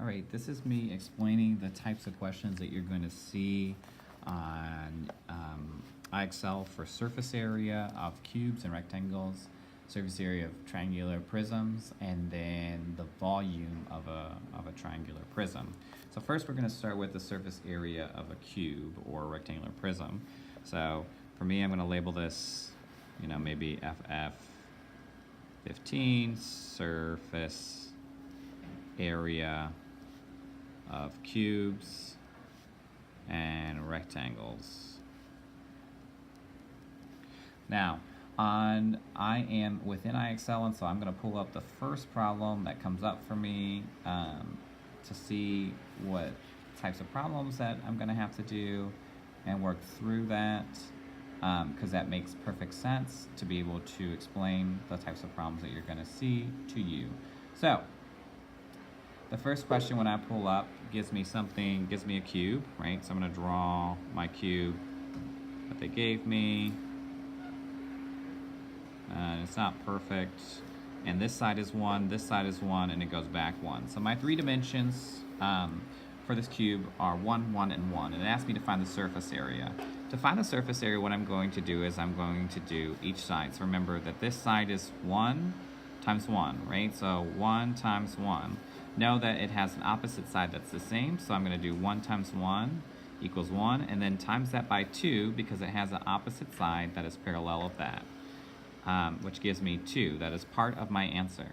All right, this is me explaining the types of questions that you're going to see on IXL for surface area of cubes and rectangles, surface area of triangular prisms, and then the volume of a triangular prism. So first we're going to start with the surface area of a cube or a rectangular prism. So for me, I'm going to label this, maybe FF15, surface area of cubes and rectangles. Now, I am within IXL, and so I'm going to pull up the first problem that comes up for me to see what types of problems that I'm going to have to do and work through that, because that makes perfect sense to be able to explain the types of problems that you're going to see to you. So, the first question when I pull up gives me a cube, right? So I'm going to draw my cube that they gave me. It's not perfect. And this side is 1, this side is 1, and it goes back 1. So my 3 dimensions for this cube are 1, 1, and 1. And it asks me to find the surface area. To find the surface area, what I'm going to do is I'm going to do each side. So remember that this side is 1 times 1, right? So 1 times 1. Know that it has an opposite side that's the same, so I'm going to do 1 times 1 equals 1, and then times that by 2 because it has an opposite side that is parallel of that, which gives me 2. That is part of my answer.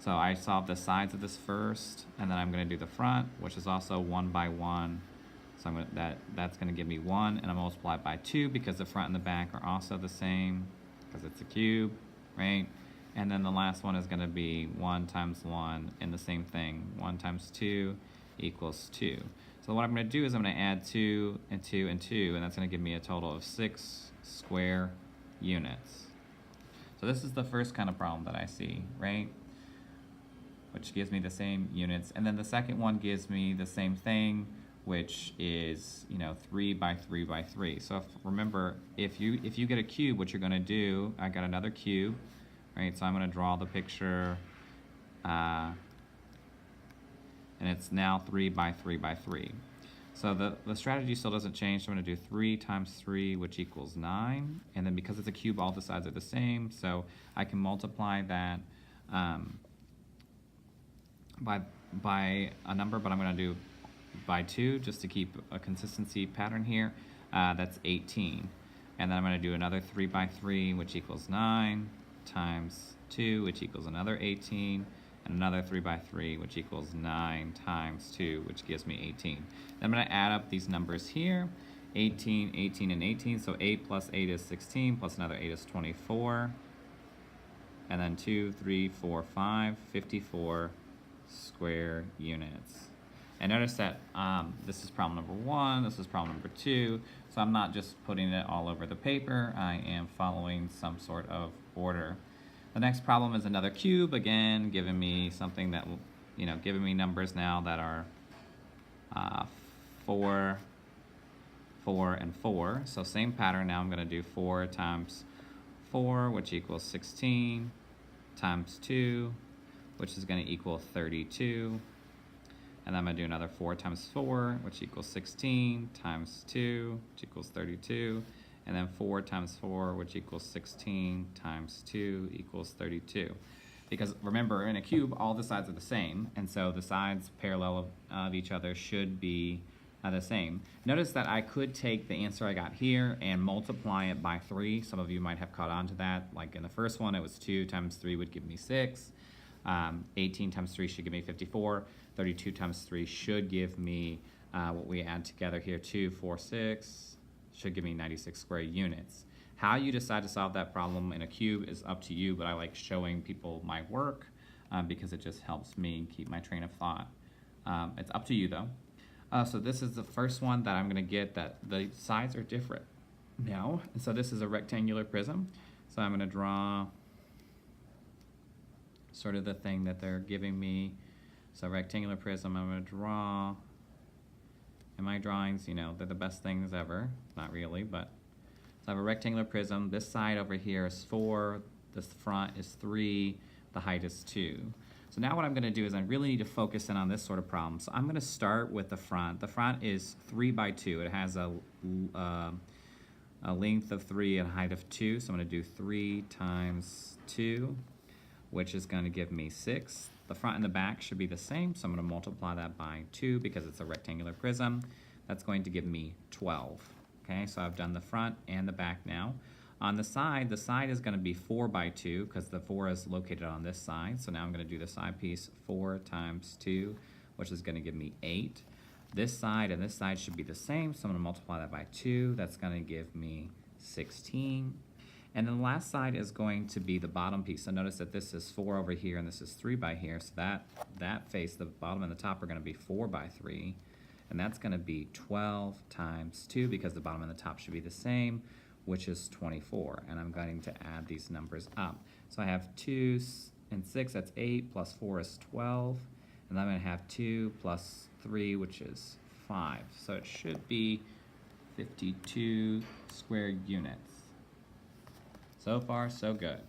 So I solve the sides of this first, and then I'm going to do the front, which is also 1 by 1. So that's going to give me 1, and I multiply by 2 because the front and the back are also the same because it's a cube, right? And then the last one is going to be 1 times 1, and the same thing. 1 times 2 equals 2. So what I'm going to do is I'm going to add 2 and 2 and 2, and that's going to give me a total of 6 square units. So this is the first kind of problem that I see, right? Which gives me the same units. And then the second one gives me the same thing, which is 3 by 3 by 3. So remember, if you get a cube, what you're going to do, I got another cube. Right, so I'm going to draw the picture, and it's now 3 by 3 by 3. So the strategy still doesn't change. So I'm going to do 3 times 3, which equals 9. And then because it's a cube, all the sides are the same. So I can multiply that by a number, but I'm going to do by 2 just to keep a consistency pattern here. That's 18. And then I'm going to do another 3 by 3, which equals 9. Times 2, which equals another 18, and another 3 by 3, which equals 9 times 2, which gives me 18. Then I'm going to add up these numbers here, 18, 18, and 18, so 8 plus 8 is 16, plus another 8 is 24, and then 2, 3, 4, 5, 54 square units. And notice that this is problem number 1, this is problem number 2, so I'm not just putting it all over the paper, I am following some sort of order. The next problem is another cube, again, giving me something that will, giving me numbers now that are 4, 4, and 4. So same pattern, now I'm going to do 4 times 4, which equals 16, times 2, which is going to equal 32. And then I'm going to do another 4 times 4, which equals 16, times 2, which equals 32. And then 4 times 4, which equals 16, times 2 equals 32. Because remember, in a cube, all the sides are the same, and so the sides parallel of each other should be the same. Notice that I could take the answer I got here and multiply it by 3. Some of you might have caught on to that. Like in the first one, it was 2 times 3 would give me 6. 18 times 3 should give me 54. 32 times 3 should give me what we add together here, 2, 4, 6, should give me 96 square units. How you decide to solve that problem in a cube is up to you, but I like showing people my work because it just helps me keep my train of thought. It's up to you though. So this is the first one that I'm going to get that the sides are different now. And so this is a rectangular prism. So I'm going to draw sort of the thing that they're giving me. So rectangular prism, I'm going to draw. In my drawings, they're the best things ever. Not really, but. So I have a rectangular prism. This side over here is 4. This front is 3. The height is 2. So now what I'm going to do is I really need to focus in on this sort of problem. So I'm going to start with the front. The front is 3 by 2. It has a length of 3 and a height of 2. So I'm going to do 3 times 2, which is going to give me 6. The front and the back should be the same, so I'm going to multiply that by 2 because it's a rectangular prism. That's going to give me 12. Okay, so I've done the front and the back now. On the side is going to be 4 by 2 because the 4 is located on this side. So now I'm going to do the side piece 4 times 2, which is going to give me 8. This side and this side should be the same, so I'm going to multiply that by 2. That's going to give me 16. And then the last side is going to be the bottom piece. So notice that this is 4 over here and this is 3 by here. So that face, the bottom and the top, are going to be 4 by 3. And that's going to be 12 times 2 because the bottom and the top should be the same, which is 24. And I'm going to add these numbers up. So I have 2 and 6, that's 8, plus 4 is 12. And I'm going to have 2 plus 3, which is 5. So it should be 52 square units. So far, so good.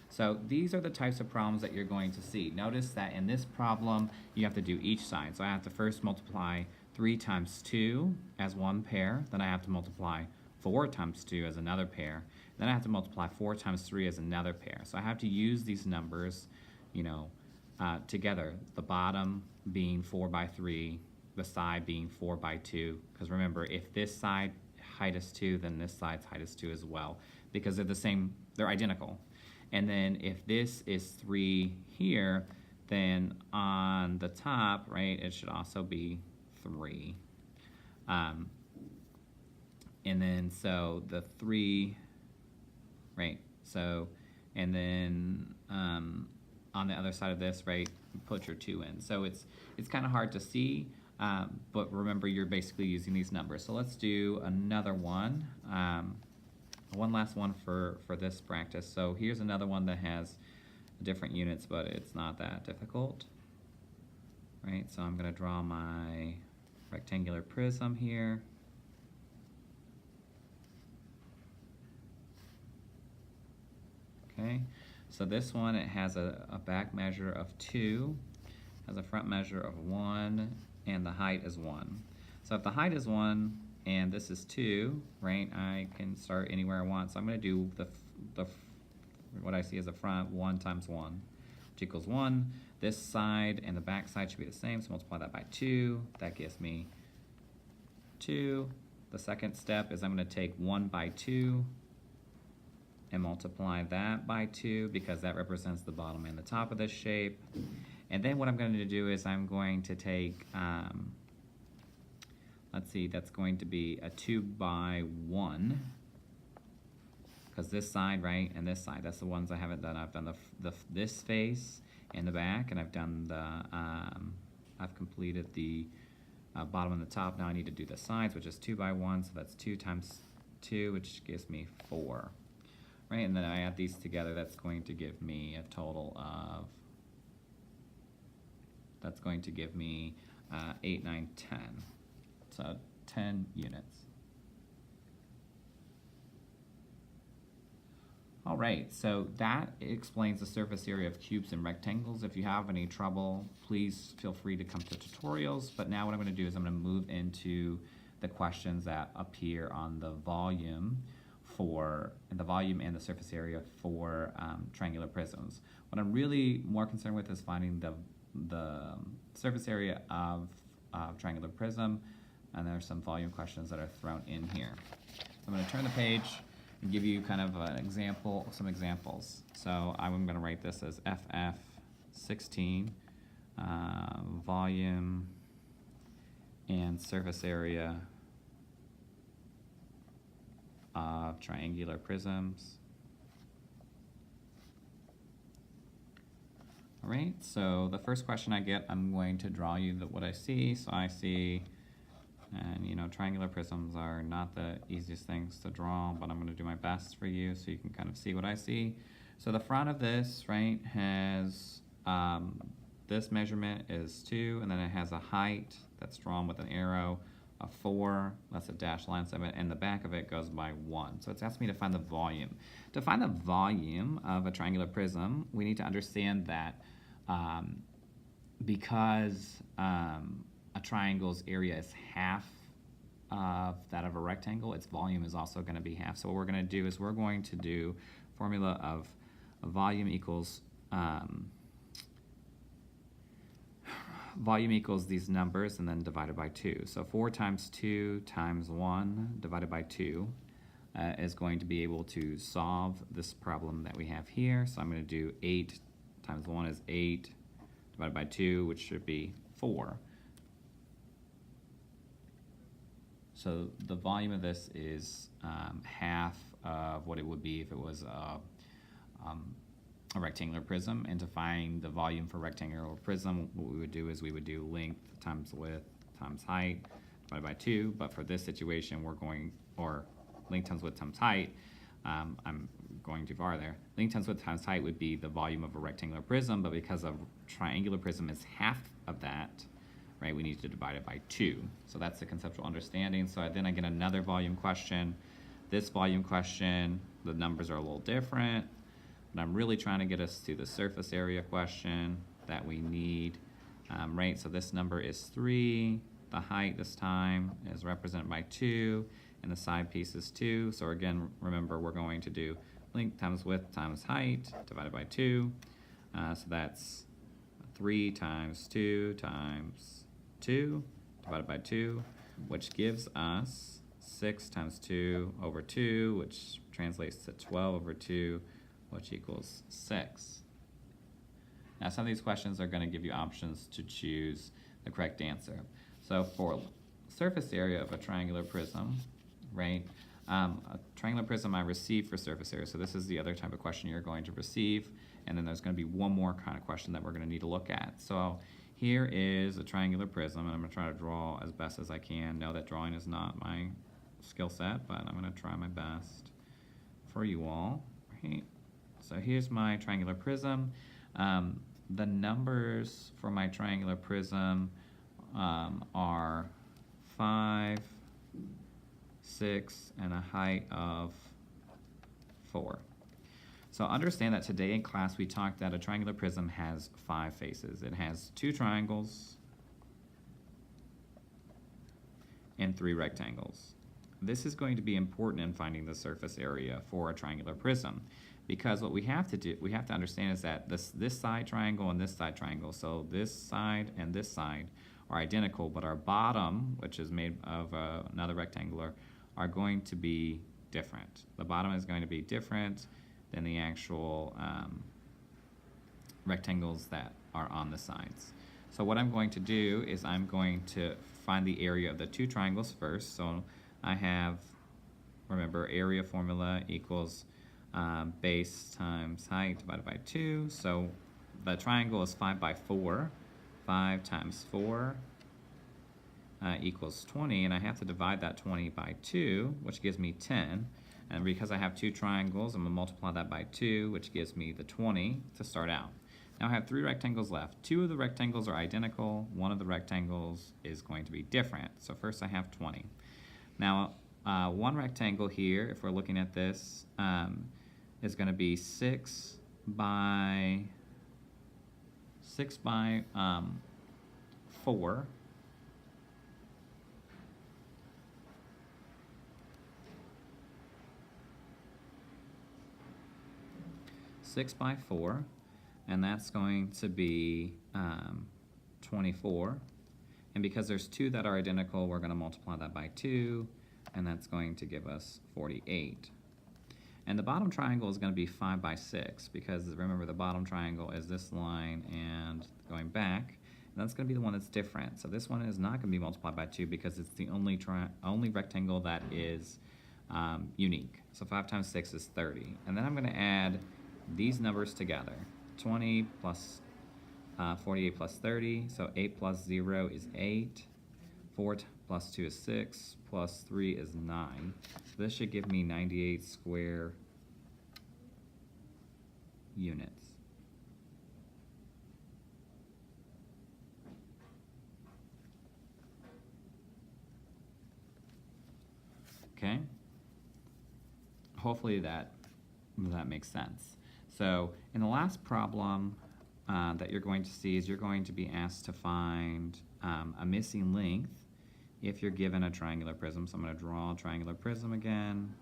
So these are the types of problems that you're going to see. Notice that in this problem, you have to do each side. So I have to first multiply 3 times 2 as one pair. Then I have to multiply 4 times 2 as another pair. Then I have to multiply 4 times 3 as another pair. So I have to use these numbers, together. The bottom being 4 by 3, the side being 4 by 2. Because remember, if this side height is 2, then this side's height is 2 as well. Because they're the same, they're identical. And then if this is 3 here, then on the top, right, it should also be 3. And then so the 3, right, so, and then on the other side of this, right, put your 2 in. So it's kind of hard to see, but remember you're basically using these numbers. So let's do another one. One last one for this practice. So here's another one that has different units, but it's not that difficult. Right, so I'm going to draw my rectangular prism here. Okay, so this one, it has a back measure of 2, has a front measure of 1, and the height is 1. So if the height is 1, and this is 2, right? I can start anywhere I want. So I'm going to do what I see as a front, 1 times 1, which equals 1. This side and the back side should be the same, so multiply that by 2. That gives me 2. The second step is I'm going to take 1 by 2 and multiply that by 2 because that represents the bottom and the top of this shape. And then what I'm going to do is I'm going to take let's see, that's going to be a 2 by 1, because this side, right, and this side, that's the ones I haven't done. I've done this face and the back, and I've done I've completed the bottom and the top. Now I need to do the sides, which is 2 by 1, so that's 2 times 2, which gives me 4, right, and then I add these together, that's going to give me a total of, that's going to give me 8, 9, 10. So 10 units. All right, so that explains the surface area of cubes and rectangles. If you have any trouble, please feel free to come to tutorials. But now what I'm going to do is I'm going to move into the questions that appear on the volume and the surface area for triangular prisms. What I'm really more concerned with is finding the surface area of triangular prism. And there's some volume questions that are thrown in here. So I'm going to turn the page and give you kind of an example, some examples. So I'm going to write this as FF16, volume and surface area of triangular prisms. All right, so the first question I get, I'm going to draw you what I see. So I see, and triangular prisms are not the easiest things to draw, but I'm going to do my best for you so you can kind of see what I see. So the front of this, right, has this measurement is 2, and then it has a height that's drawn with an arrow of 4, that's a dashed line segment, and the back of it goes by 1. So it's asking me to find the volume. To find the volume of a triangular prism, we need to understand that because a triangle's area is half of that of a rectangle, its volume is also going to be half. So what we're going to do is we're going to do formula of volume equals these numbers and then divided by 2. So 4 times 2 times 1 divided by 2 is going to be able to solve this problem that we have here. So I'm going to do 8 times 1 is 8 divided by 2, which should be 4. So the volume of this is half of what it would be if it was a rectangular prism. And to find the volume for rectangular prism, what we would do is we would do length times width times height divided by 2. But for this situation, we're going, or length times width times height, I'm going too far there. Length times width times height would be the volume of a rectangular prism, but because a triangular prism is half of that, right, we need to divide it by 2. So that's the conceptual understanding. So then I get another volume question. This volume question, the numbers are a little different, but I'm really trying to get us to the surface area question that we need, right? So this number is 3. The height this time is represented by 2, and the side piece is 2. So again, remember, we're going to do length times width times height divided by 2. So that's 3 times 2 times 2 divided by 2, which gives us 6 times 2 over 2, which translates to 12 over 2, which equals 6. Now, some of these questions are going to give you options to choose the correct answer. So for surface area of a triangular prism, right, a triangular prism I receive for surface area. So this is the other type of question you're going to receive. And then there's going to be one more kind of question that we're going to need to look at. So here is a triangular prism, and I'm going to try to draw as best as I can. Know that drawing is not my skill set, but I'm going to try my best for you all. Right? So here's my triangular prism. The numbers for my triangular prism are 5, 6, and a height of 4. So understand that today in class we talked that a triangular prism has 5 faces. It has 2 triangles and 3 rectangles. This is going to be important in finding the surface area for a triangular prism, because what we have to understand is that this side triangle and this side triangle, so this side and this side are identical, but our bottom, which is made of another rectangular, are going to be different. The bottom is going to be different than the actual rectangles that are on the sides. So what I'm going to do is I'm going to find the area of the 2 triangles first. So I have, remember, area formula equals base times height divided by 2. So the triangle is 5 by 4. 5 times 4 equals 20, and I have to divide that 20 by 2, which gives me 10. And because I have 2 triangles, I'm going to multiply that by 2, which gives me the 20 to start out. Now I have 3 rectangles left. 2 of the rectangles are identical. 1 of the rectangles is going to be different. So first I have 20. Now, one rectangle here, if we're looking at this, is going to be 6 by 4. By 4, and that's going to be 24. And because there's 2 that are identical, we're going to multiply that by 2, and that's going to give us 48. And the bottom triangle is going to be 5 by 6, because remember the bottom triangle is this line and going back, and that's going to be the one that's different. So this one is not going to be multiplied by 2 because it's the only rectangle that is unique. So 5 times 6 is 30. And then I'm going to add these numbers together. 20 plus 48 plus 30, so 8 plus 0 is 8. 4 plus 2 is 6, plus 3 is 9. So this should give me 98 square units. Okay? Hopefully that makes sense. So in the last problem, that you're going to see is you're going to be asked to find a missing length if you're given a triangular prism. So I'm going to draw a triangular prism again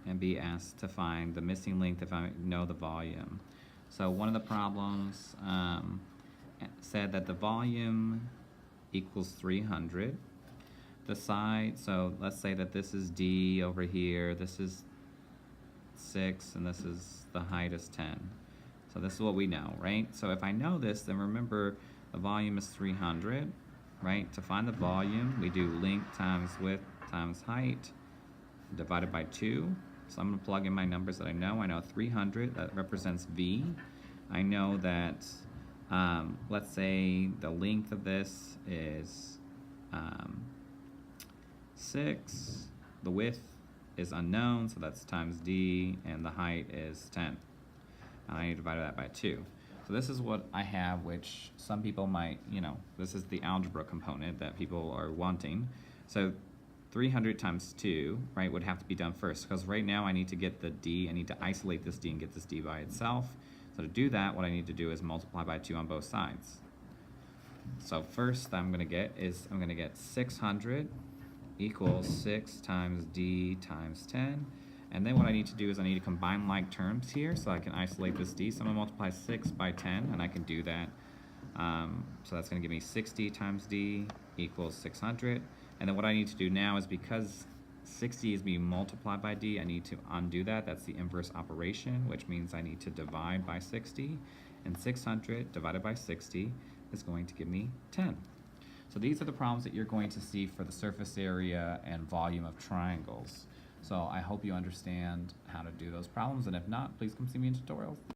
and be asked to find the missing length if I know the volume. So one of the problems said that the volume equals 300. The side, so let's say that this is D over here, this is 6, and this is the height is 10. So this is what we know, right? So if I know this, then remember the volume is 300, right? To find the volume, we do length times width times height divided by 2. So I'm going to plug in my numbers that I know. I know 300, that represents V. I know that, let's say the length of this is 6. The width is unknown, so that's times D, and the height is 10. And I need to divide that by 2. So this is what I have, which some people might, this is the algebra component that people are wanting. So 300 times 2, right, would have to be done first, because right now I need to get the D, I need to isolate this D and get this D by itself. So to do that, what I need to do is multiply by 2 on both sides. So first I'm going to get 600 equals 6 times D times 10. And then what I need to do is I need to combine like terms here so I can isolate this D. So I'm going to multiply 6 by 10, and I can do that. So that's going to give me 60 times D equals 600. And then what I need to do now is, because 60 is being multiplied by D, I need to undo that. That's the inverse operation, which means I need to divide by 60. And 600 divided by 60 is going to give me 10. So these are the problems that you're going to see for the surface area and volume of triangles. So I hope you understand how to do those problems, and if not, please come see me in tutorials.